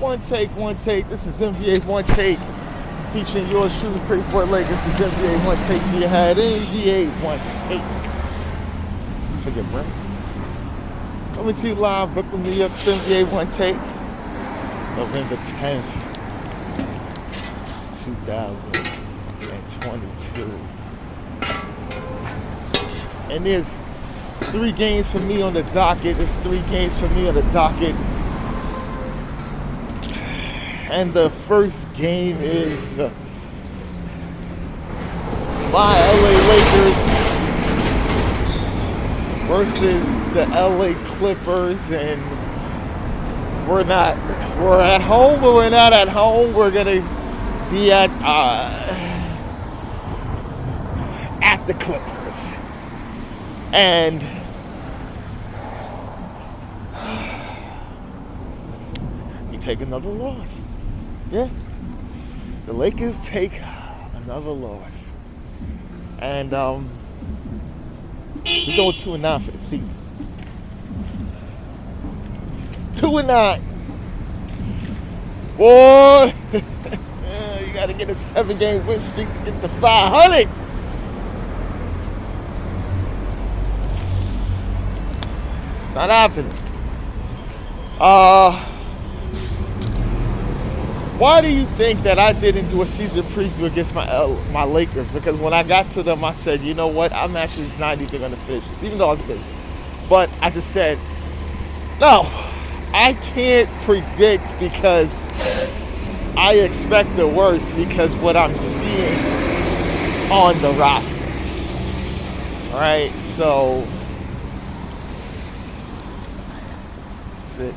One take. This is NBA One Take, featuring yours truly, Craig Fort Lake. This is NBA One Take for your head. NBA One Take. Forget Brent. Coming to you live, Brooklyn, New York. NBA One Take, November 10th, 2022. And there's 3 games for me on the docket. And the first game is my LA Lakers versus the LA Clippers. And we're at home, but we're not at home. We're gonna be at the Clippers. And you take another loss. Yeah. The Lakers take another loss. And we're going 2-9 for the season. 2-9. Boy, you gotta get a 7-game win streak to get to 500. It's not happening. Why do you think that I didn't do a season preview against my Lakers? Because when I got to them, I said, you know what? I'm actually not even going to finish this, even though I was busy. But I just said, no, I can't predict because I expect the worst because what I'm seeing on the roster. All right, so that's it.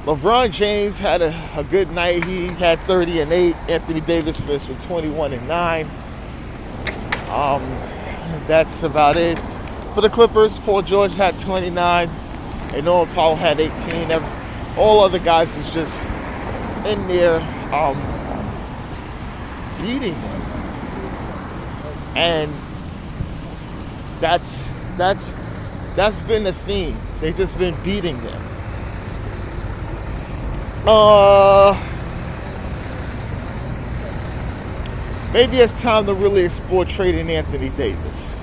LeBron James had a good night. He had 30 and 8. Anthony Davis finished with 21 and 9. That's about it. For the Clippers, Paul George had 29. And Norman Powell had 18. All other guys is just in there beating them. And that's been the theme. They've just been beating them. Maybe it's time to really explore trading Anthony Davis,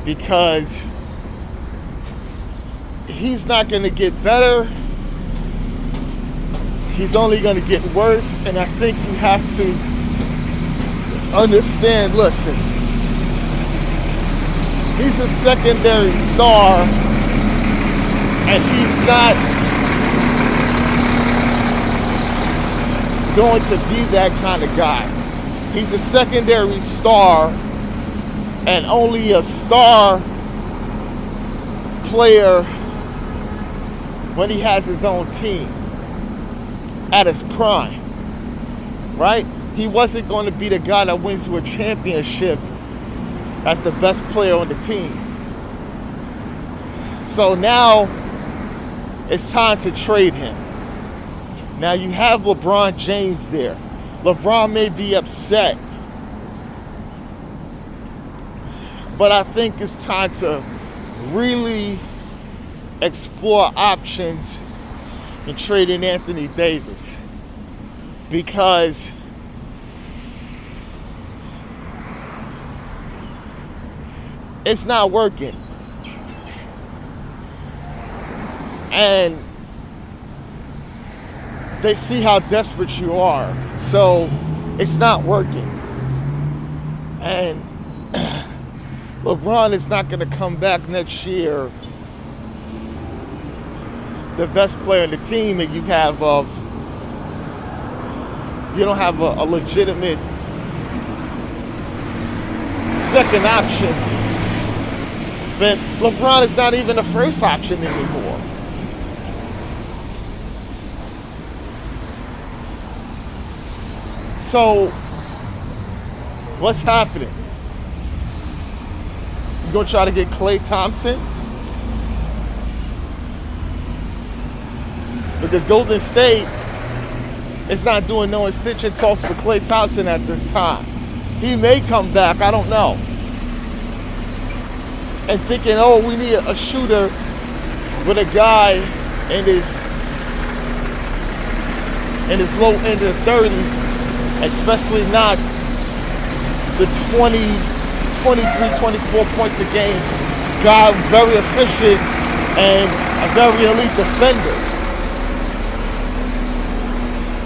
because he's not going to get better. He's only going to get worse. And I think you have to understand, listen, he's a secondary star, and he's not going to be that kind of guy. He's a secondary star, and only a star player when he has his own team at his prime, right? He wasn't going to be the guy that wins you a championship as the best player on the team. So now it's time to trade him. Now you have LeBron James there. LeBron may be upset, but I think it's time to really explore options in trading Anthony Davis, because it's not working. And they see how desperate you are. So it's not working. And LeBron is not going to come back next year the best player on the team, and you don't have a legitimate second option. But LeBron is not even the first option anymore. So, what's happening? You gonna try to get Klay Thompson? Because Golden State is not doing no stitch and toss for Klay Thompson at this time. He may come back, I don't know. And thinking, oh, we need a shooter with a guy in his in his low end of the 30s, especially not the 20, 23, 24 points a game. Guy very efficient and a very elite defender.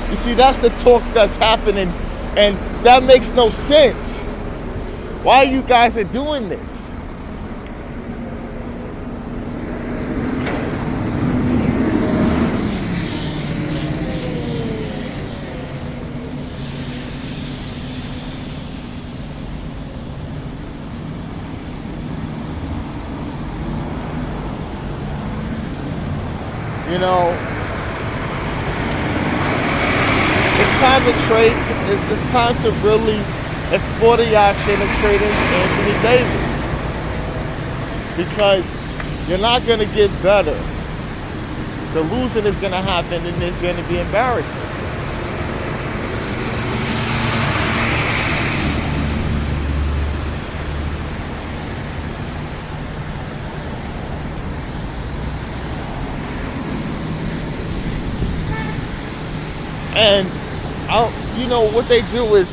You see, that's the talks that's happening, and that makes no sense. Why you guys are doing this? You know, it's time to trade. It's time to really explore the action of trading Anthony Davis, because you're not going to get better. The losing is going to happen, and it's going to be embarrassing. And you know what they do is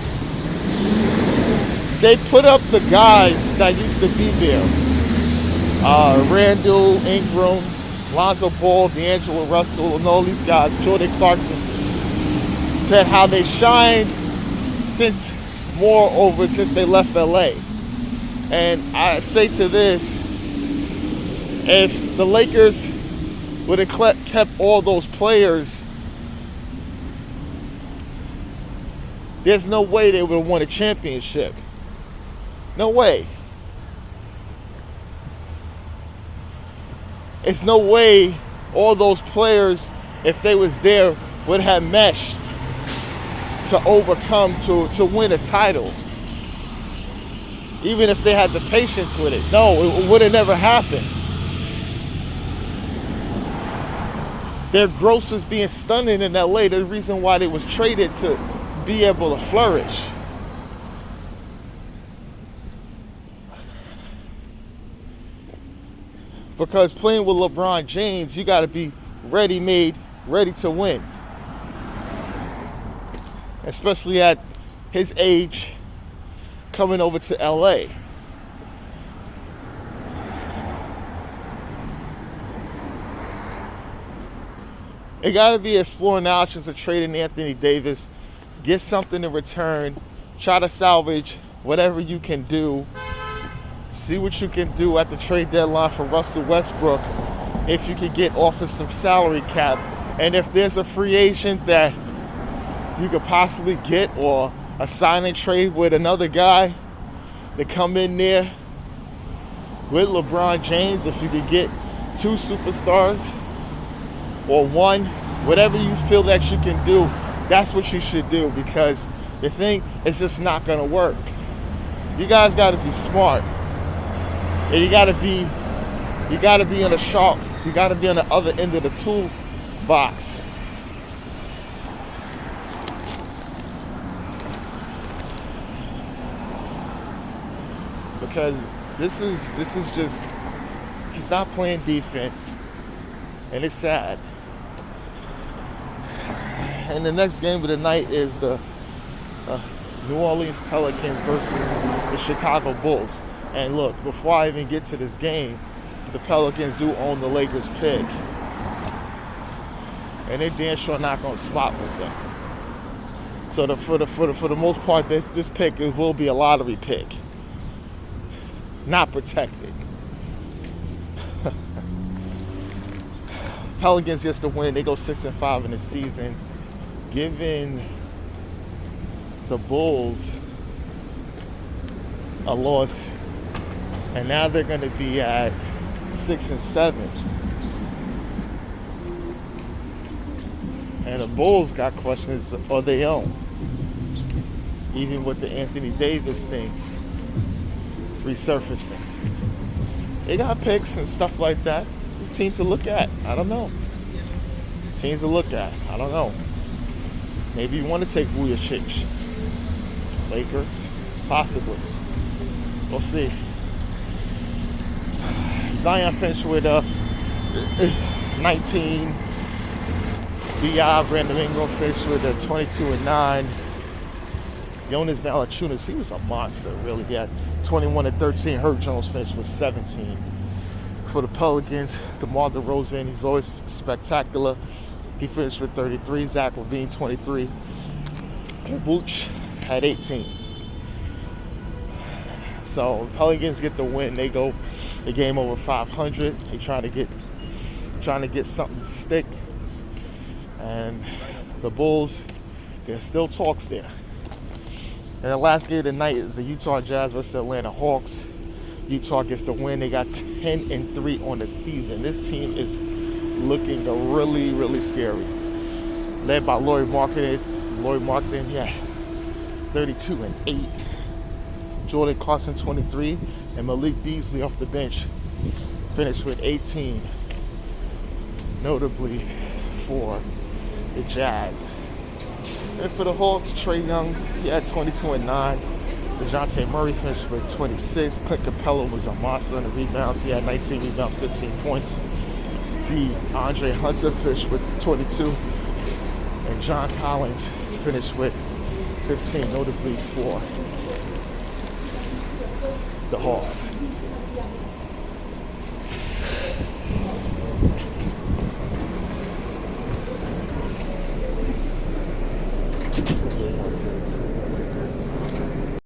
they put up the guys that used to be there. Randall, Ingram, Lonzo Ball, D'Angelo Russell, and all these guys. Jordan Clarkson said how they shined since they left LA. And I say to this, if the Lakers would have kept all those players, there's no way they would have won a championship. No way. It's no way all those players, if they was there, would have meshed to overcome, to win a title. Even if they had the patience with it. No, it would have never happened. Their growth was being stunning in LA. The reason why they was traded to be able to flourish. Because playing with LeBron James, you got to be ready-made, ready to win. Especially at his age, coming over to LA. It got to be exploring options of trading Anthony Davis. Get something in return. Try to salvage whatever you can do. See what you can do at the trade deadline for Russell Westbrook, if you could get off of some salary cap. And if there's a free agent that you could possibly get, or a sign and trade with another guy to come in there with LeBron James, if you could get two superstars or one, whatever you feel that you can do, that's what you should do, because the thing is just not going to work. You guys got to be smart, and you got to be on the sharp. You got to be on the other end of the toolbox. Because this is just, he's not playing defense, and it's sad. And the next game of the night is the New Orleans Pelicans versus the Chicago Bulls. And look, before I even get to this game, the Pelicans do own the Lakers pick. And they're damn sure not going to spot with them. So for the most part, this pick, it will be a lottery pick. Not protected. Pelicans gets the win. They go 6-5 in the season. Giving the Bulls a loss, and now they're going to be at 6-7. And the Bulls got questions of their own, even with the Anthony Davis thing resurfacing. They got picks and stuff like that. It's a team to look at. I don't know. Teams to look at. I don't know. Maybe you want to take Vujacic. Lakers, possibly. We'll see. Zion finished with 19, B.I. Brandon Ingram finished with a 22-9. Jonas Valanciunas, he was a monster, really. He had 21-13. Herb Jones finished with 17. For the Pelicans, DeMar DeRozan, he's always spectacular. He finished with 33. Zach LaVine, 23. And Vooch had 18. So Pelicans get the win. They go the game over 500. They trying to get something to stick. And the Bulls, there's still talks there. And the last game of the night is the Utah Jazz versus the Atlanta Hawks. Utah gets the win. They got 10-3 on the season. This team is looking really, really scary. Led by Lauri Markkanen. Lauri Markkanen, yeah, 32-8. Jordan Clarkson, 23. And Malik Beasley off the bench finished with 18. Notably for the Jazz. And for the Hawks, Trae Young, he had 22-9. DeJounte Murray finished with 26. Clint Capella was a monster in the rebounds. He had 19 rebounds, 15 points. DeAndre Hunter finished with 22. And John Collins finished with 15, notably for the Hawks.